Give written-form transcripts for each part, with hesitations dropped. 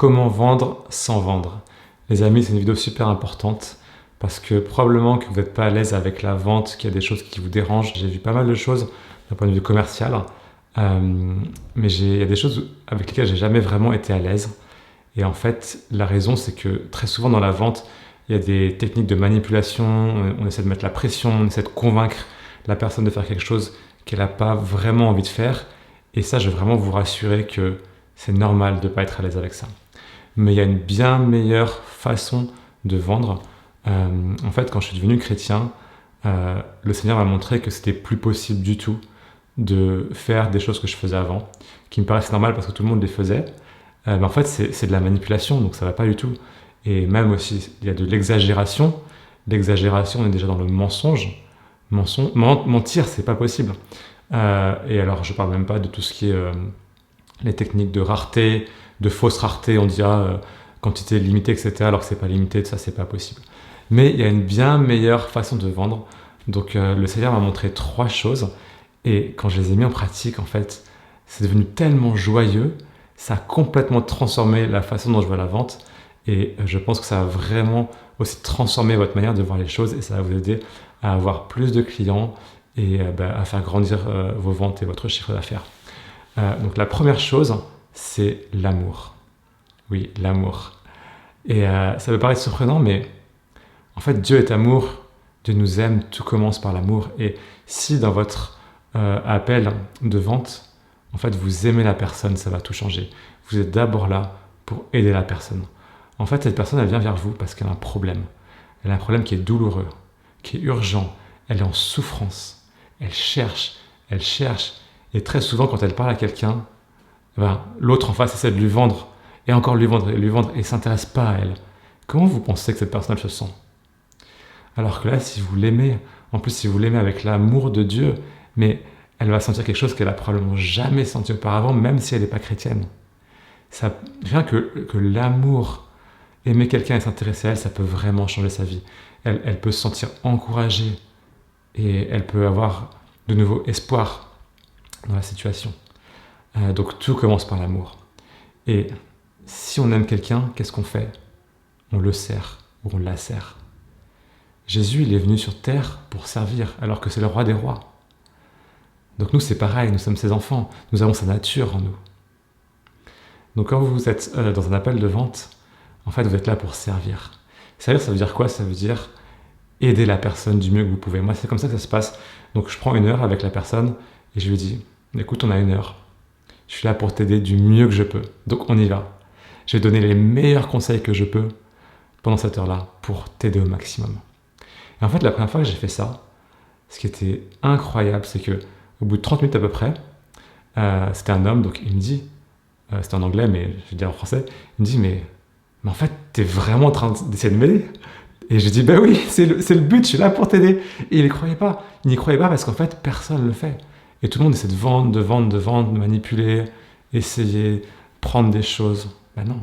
comment vendre sans vendre. Les amis, c'est une vidéo super importante parce que probablement que vous n'êtes pas à l'aise avec la vente, qu'il y a des choses qui vous dérangent. J'ai vu pas mal de choses d'un point de vue commercial, mais il y a des choses avec lesquelles j'ai jamais vraiment été à l'aise. Et en fait, la raison, c'est que très souvent dans la vente, il y a des techniques de manipulation, on essaie de mettre la pression, on essaie de convaincre la personne de faire quelque chose qu'elle n'a pas vraiment envie de faire. Et ça, je veux vraiment vous rassurer que c'est normal de ne pas être à l'aise avec ça. Mais il y a une bien meilleure façon de vendre. En fait, quand je suis devenu chrétien, le Seigneur m'a montré que c'était plus possible du tout de faire des choses que je faisais avant, qui me paraissaient normales parce que tout le monde les faisait. Mais en fait, c'est de la manipulation, donc ça ne va pas du tout. Et même aussi, il y a de l'exagération. L'exagération, on est déjà dans le mensonge. Mentir, c'est pas possible. Et alors, je parle même pas de tout ce qui est les techniques de rareté, de fausse rareté. On dira quantité limitée, etc. Alors que c'est pas limité, ça c'est pas possible. Mais il y a une bien meilleure façon de vendre. Donc, le Seigneur m'a montré 3 choses. Et quand je les ai mis en pratique, en fait, c'est devenu tellement joyeux. Ça a complètement transformé la façon dont je vois la vente. Et je pense que ça va vraiment aussi transformer votre manière de voir les choses et ça va vous aider à avoir plus de clients et à faire grandir vos ventes et votre chiffre d'affaires. Donc la première chose, c'est l'amour. Oui, l'amour. Et ça peut paraître surprenant, mais en fait, Dieu est amour. Dieu nous aime, tout commence par l'amour. Et si dans votre appel de vente, en fait, vous aimez la personne, ça va tout changer. Vous êtes d'abord là pour aider la personne. En fait, cette personne, elle vient vers vous parce qu'elle a un problème. Elle a un problème qui est douloureux, qui est urgent. Elle est en souffrance. Elle cherche. Et très souvent, quand elle parle à quelqu'un, l'autre en face essaie de lui vendre, et encore lui vendre, et il ne s'intéresse pas à elle. Comment vous pensez que cette personne se sent? Alors que là, si vous l'aimez, en plus si vous l'aimez avec l'amour de Dieu, mais elle va sentir quelque chose qu'elle a probablement jamais senti auparavant, même si elle n'est pas chrétienne. Rien que l'amour, aimer quelqu'un et s'intéresser à elle, ça peut vraiment changer sa vie. Elle peut se sentir encouragée et elle peut avoir de nouveau espoir dans la situation. Donc tout commence par l'amour. Et si on aime quelqu'un, qu'est-ce qu'on fait? On le sert ou on la sert. Jésus, il est venu sur terre pour servir, alors que c'est le roi des rois. Donc nous, c'est pareil, nous sommes ses enfants, nous avons sa nature en nous. Donc quand vous êtes dans un appel de vente, en fait, vous êtes là pour servir. Servir, ça veut dire quoi? Ça veut dire aider la personne du mieux que vous pouvez. Moi, c'est comme ça que ça se passe. Donc je prends 1 heure avec la personne et je lui dis, écoute, on a 1 heure. Je suis là pour t'aider du mieux que je peux. Donc on y va. Je vais donner les meilleurs conseils que je peux pendant cette heure-là pour t'aider au maximum. Et en fait, la première fois que j'ai fait ça, ce qui était incroyable, c'est que au bout de 30 minutes à peu près, c'était un homme, donc il me dit, c'était en anglais, mais je vais dire en français, il me dit, mais en fait, t'es vraiment en train d'essayer de m'aider? Et je dis, oui, c'est le but, je suis là pour t'aider. Et il n'y croyait pas. Il n'y croyait pas parce qu'en fait, personne ne le fait. Et tout le monde essaie de vendre, de manipuler, essayer, prendre des choses. Non.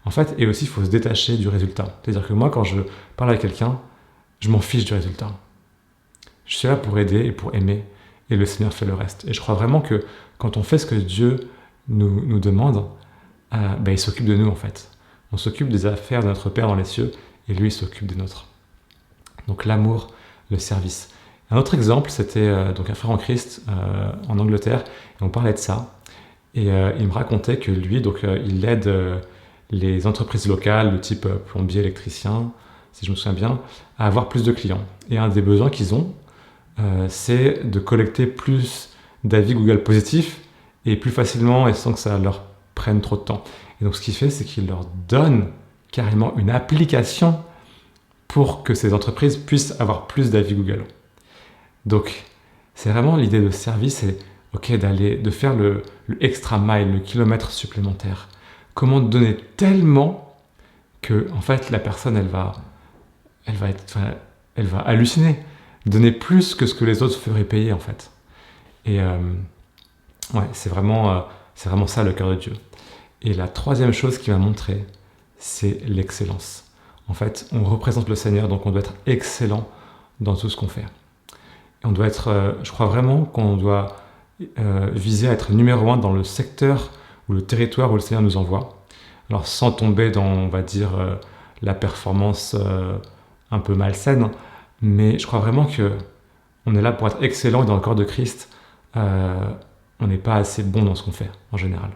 En fait, et aussi, il faut se détacher du résultat. C'est-à-dire que moi, quand je parle à quelqu'un, je m'en fiche du résultat. Je suis là pour aider et pour aimer. Et le Seigneur fait le reste. Et je crois vraiment que quand on fait ce que Dieu nous demande, il s'occupe de nous, en fait. On s'occupe des affaires de notre Père dans les cieux, et lui, il s'occupe des nôtres. Donc l'amour, le service. Un autre exemple, c'était donc un frère en Christ en Angleterre, et on parlait de ça. Et il me racontait que lui, il aide les entreprises locales, de type plombier, électricien, si je me souviens bien, à avoir plus de clients. Et un des besoins qu'ils ont, c'est de collecter plus d'avis Google positifs, et plus facilement, et sans que ça leur prenne trop de temps. Et donc ce qu'il fait, c'est qu'il leur donne carrément une application pour que ces entreprises puissent avoir plus d'avis Google. Donc c'est vraiment l'idée de service, c'est de faire le extra mile, le kilomètre supplémentaire. Comment donner tellement que en fait la personne elle va halluciner, donner plus que ce que les autres feraient payer en fait. Et c'est vraiment ça le cœur de Dieu. Et la troisième chose qu'il m'a montré, c'est l'excellence. En fait, on représente le Seigneur, donc on doit être excellent dans tout ce qu'on fait. Et on doit être, je crois vraiment qu'on doit viser à être numéro 1 dans le secteur ou le territoire où le Seigneur nous envoie. Alors sans tomber dans, on va dire, la performance un peu malsaine, mais je crois vraiment que on est là pour être excellent et dans le corps de Christ, on n'est pas assez bon dans ce qu'on fait en général.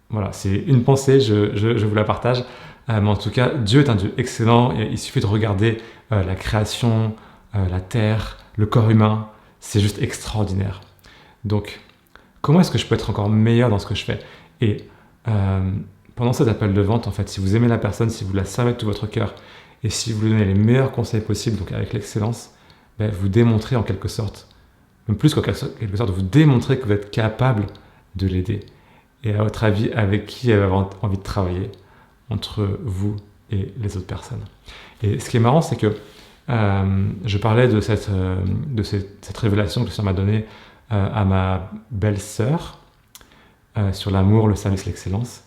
Voilà, c'est une pensée, je vous la partage. Mais en tout cas, Dieu est un Dieu excellent. Et il suffit de regarder la création, la terre, le corps humain. C'est juste extraordinaire. Donc, comment est-ce que je peux être encore meilleur dans ce que je fais? Et pendant cet appel de vente, en fait, si vous aimez la personne, si vous la servez de tout votre cœur, et si vous lui donnez les meilleurs conseils possibles, donc avec l'excellence, ben, vous démontrez en quelque sorte, même plus qu'en quelque sorte, vous démontrez que vous êtes capable de l'aider. Et à votre avis, avec qui elle va avoir envie de travailler entre vous et les autres personnes. Et ce qui est marrant, c'est que je parlais de cette révélation que le Seigneur m'a donnée à ma belle-sœur sur l'amour, le service, l'excellence.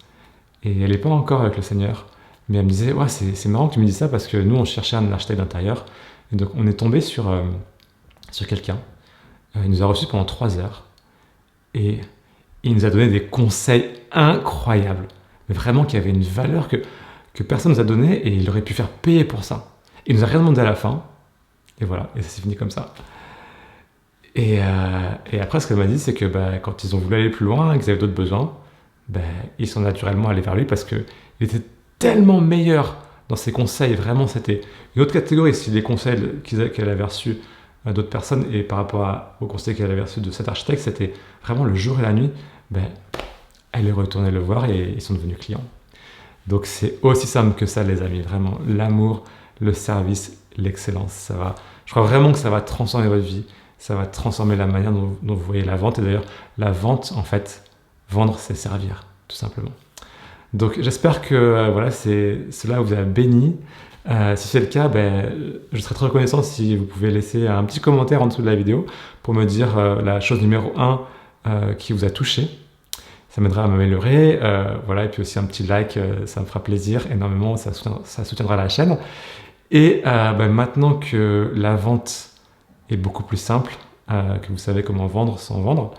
Et elle n'est pas encore avec le Seigneur, mais elle me disait, ouais, c'est marrant que tu me dises ça parce que nous, on cherchait un architecte d'intérieur. Et donc, on est tombé sur quelqu'un. Il nous a reçus pendant 3 heures. Et il nous a donné des conseils incroyables. Mais vraiment, qui avaient une valeur que personne ne nous a donnée et il aurait pu faire payer pour ça. Il nous a rien demandé à la fin. Et voilà, et ça s'est fini comme ça. Et après, ce qu'elle m'a dit, c'est que quand ils ont voulu aller plus loin et qu'ils avaient d'autres besoins, ils sont naturellement allés vers lui parce qu'il était tellement meilleur dans ses conseils. Vraiment, c'était une autre catégorie. Si les conseils qu'elle avait reçus d'autres personnes et par rapport aux conseils qu'elle avait reçus de cet architecte, c'était vraiment le jour et la nuit. Elle est retournée le voir et ils sont devenus clients. Donc c'est aussi simple que ça, les amis. Vraiment, l'amour, le service, l'excellence. Je crois vraiment que ça va transformer votre vie. Ça va transformer la manière dont vous voyez la vente. Et d'ailleurs, la vente, en fait, vendre, c'est servir, tout simplement. Donc j'espère que cela vous a béni. Si c'est le cas, je serais très reconnaissant si vous pouvez laisser un petit commentaire en dessous de la vidéo pour me dire la chose numéro 1 qui vous a touché. Ça m'aidera à m'améliorer. Et puis aussi un petit like, ça me fera plaisir énormément, ça soutiendra la chaîne. Et maintenant que la vente est beaucoup plus simple, que vous savez comment vendre sans vendre,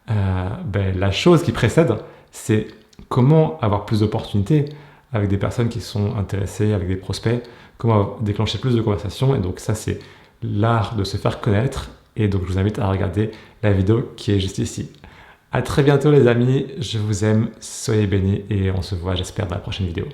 la chose qui précède, c'est comment avoir plus d'opportunités avec des personnes qui sont intéressées, avec des prospects, comment déclencher plus de conversations. Et donc ça, c'est l'art de se faire connaître. Et donc je vous invite à regarder la vidéo qui est juste ici. À très bientôt les amis, je vous aime, soyez bénis et on se voit j'espère dans la prochaine vidéo.